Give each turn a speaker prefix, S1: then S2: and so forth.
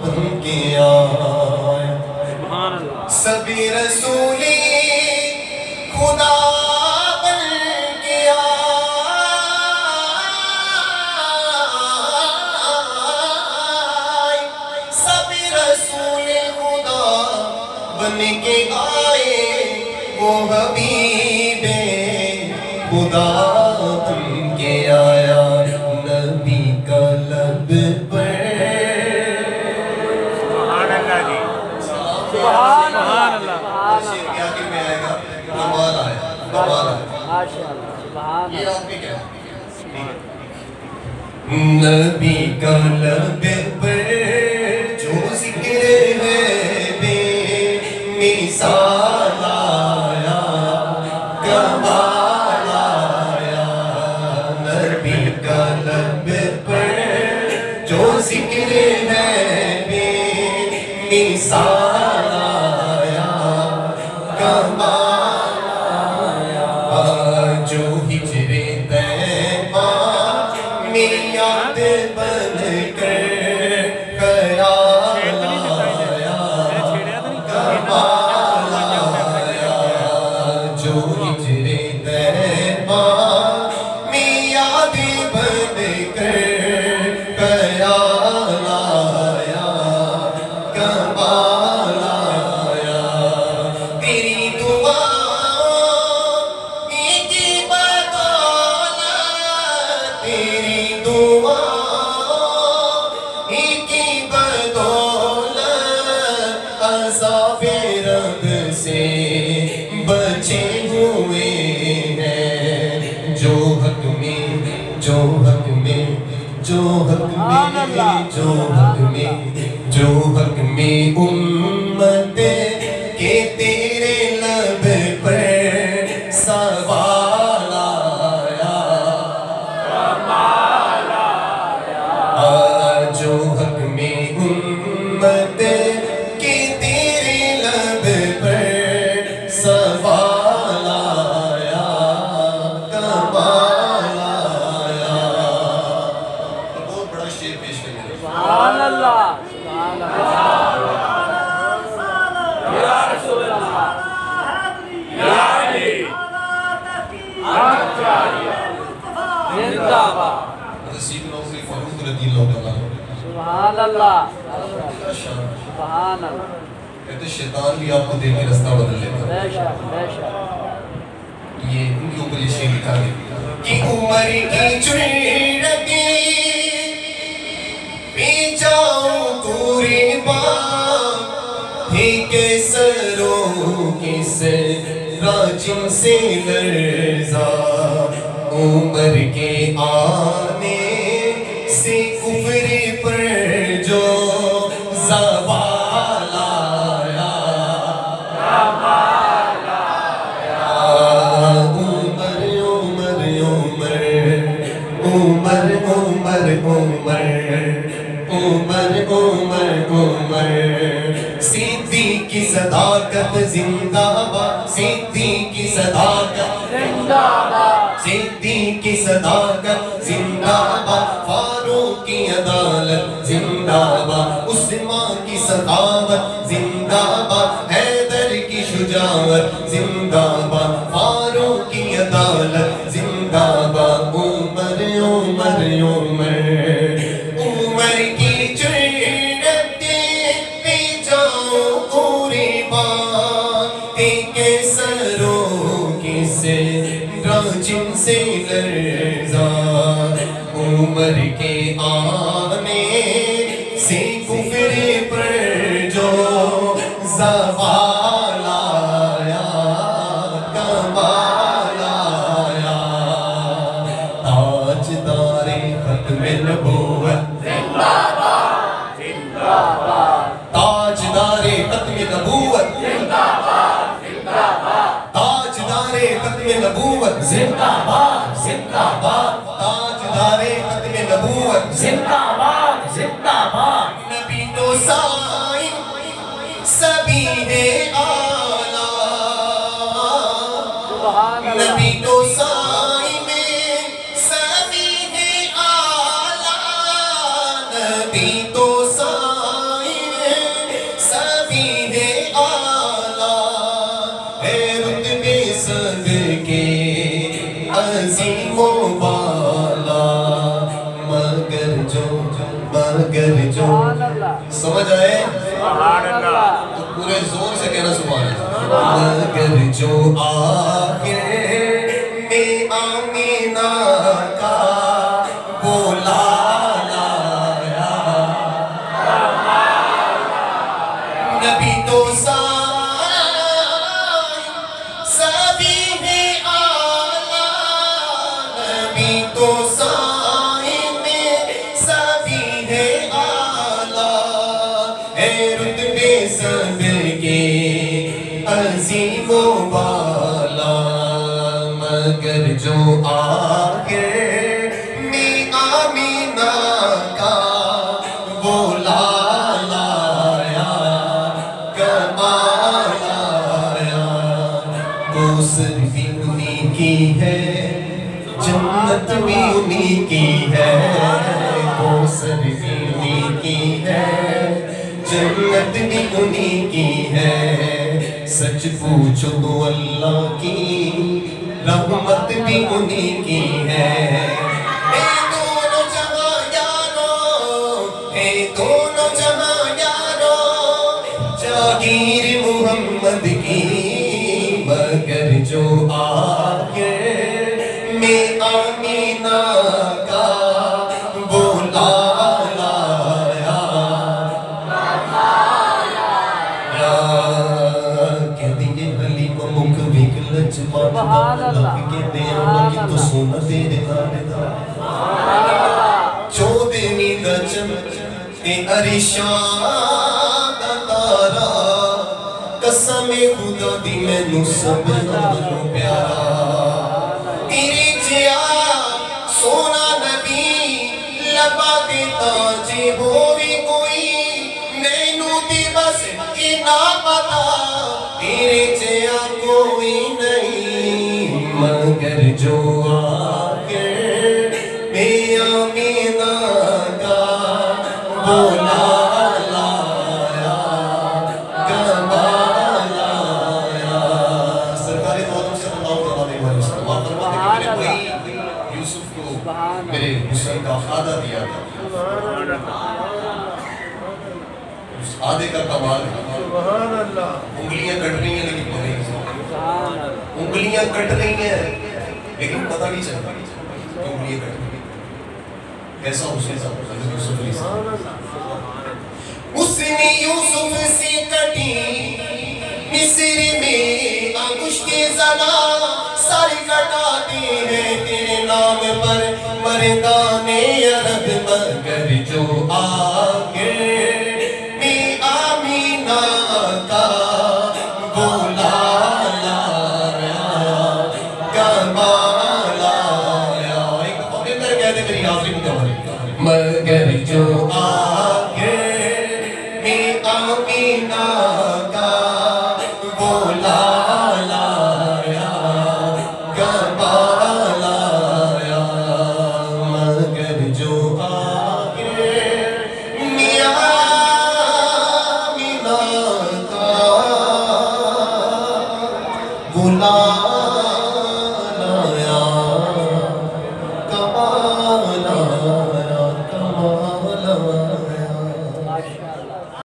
S1: بن کے آیا سبھی رسولی خدا بن کے آئے سبھی رسول خدا بن کے آئے وہ حبیب خدا بن کے آیا نبی کا لب پر
S2: سبحان اللہ جی
S3: سبحان اللہ
S1: شیر کے آخر میں آئے گا کمال آیا کمال آیا
S3: ماشاءاللہ سبحان
S1: یہ آپ نے کیا نبی کا لب پر جو ذکر ہے بے مثال آیا کمال آیا نبی کا لب پر جو ذکر ہے بے مثال آیا کمال آیا جو ہجر طیبہ میں یاد بن کر خیال آیا کمال آیا جو ہجر طیبہ میں یاد بن کر خیال آیا کمال آیا تیری دعا کی بدولت تیری دعا کی بدولت عذاب رب سے بچے ہوئے ہیں جو حق میں جو حق میں جو حق میں جو حق میں جو حق میں امت کے تیرے لب پر سوال آیا جو حق میں امت کے تیرے لب پر سوال آیا کمال آیا بہت بڑا شعر پیش کریں گے
S3: سبحان اللہ سبحان اللہ یا رسول اللہ یا علی زندہ باد
S1: رسول نوزی فاروق رضی اللہ تعالیٰ
S3: سبحان اللہ سبحان اللہ
S1: کہتے شیطان بھی آپ کو دیکھ کے رستہ بدل لیتا
S3: بے شک بے شک
S1: یہ ان کے اوپر یہ شعر لکھا گیا کہ عمر کی چڑتی پی جاؤں پوری بات ہی کے سروں کی راجم سے لرزا عمر کے آنے سے کفر پر جو زوال آیا عمر عمر عمر عمر عمر عمر عمر عمر صدیق کی صداقت زندہ باد صدیق کی صداقت
S3: زندہ باد
S1: صدیق کی صداقت زندہ باد فاروق کی عدالت زندہ باد عثمان کی سخاوت زندہ باد حیدر کی شجاعت زندہ باد فاروق کی عدالت زندہ باد عمر عمر عمر عمر کی چڑتی پی جاؤں پوری بات کے سروں کی راجم سے لرزا عمر کے آنے سے کفر پر جو زوال آیا کمال آیا تاجدار ختم نبوت
S3: زندہ باد زندہ باد
S1: تاجدار ختم نبوت
S3: زندہ باد زندہ باد
S1: تاجدار ختم نبوت
S3: زندہ باد زندہ باد
S1: تاجدار ختم نبوت
S3: زندہ باد زندہ باد
S1: نبی تو سائن سبھی ہے آلہ
S3: سبحان اللہ
S1: نبی تو سائن سبھی ہے آلہ نبی تو سائن سمجھ آئے
S3: سبحان اللہ
S1: تو پورے زور سے کہنا سبحان اللہ مگر جو آخر میں آمینہ کا بولا لایا نبی تو سبھی ہے آلہ نبی تو سبھی ہے آلہ ہے رتبے سب کے عظیم و بالا مگر جو آخر میں آمینہ کا بولا لایا کمال آیا کوثر بھی انہی کی ہے جنت بھی انہی کی ہے کوثر بھی انہی کی ہے جنت بھی انہی کی ہے سچ پوچھو تو اللہ کی رحمت بھی انہی کی ہے اے دونوں جہاں یارو اے دونوں جہاں یارو جاگیر محمد کی مگر جو آخر میں آمینہ کا بولا لایا کہہ دیئے علی کو مکھ وکلچ مانا لگ کے دیا لگی تو سونا تیرے نارے دا چودھویں نجم اے عرشان تارا قسم خدا دی میں نو سب نالو پیارا تیری جیا سونا نبی لبا دیتا جی ہووی کوئی نینو دی بس انا پتا تیری جیا کوئی نہیں مگر جو آخر میں آمینہ کا بولا لایا کمال آیا سرکار دو عالم صلی اللہ علیہ وسلم آپ فرماتے کہ میرے بھائی یوسف کو میرے حسین کا خادہ دیا تھا اس خادے کا کمال انگلیاں کٹ رہی ہیں لیکن پتہ نہیں انگلیاں کٹ رہی ہیں لیکن پتہ نہیں چلتا کہ انگلیاں کٹ رہی ہیں کیسا حسین صاحب حضرت یوسف علیہ السلام اس نے یوسف سے کٹی مصر میں انگشت زنا ساری کٹاتی ہے تیرے نام پر مردان عرب مگر جو آخر میں آمینہ کا بولا لایا کمال آیا ایک اندر کہہ دے میری آخری مکمل مگر جو آخر میں آمینہ کا بولا لایا کمال آیا مگر جو آخر میں آمینہ کا بولا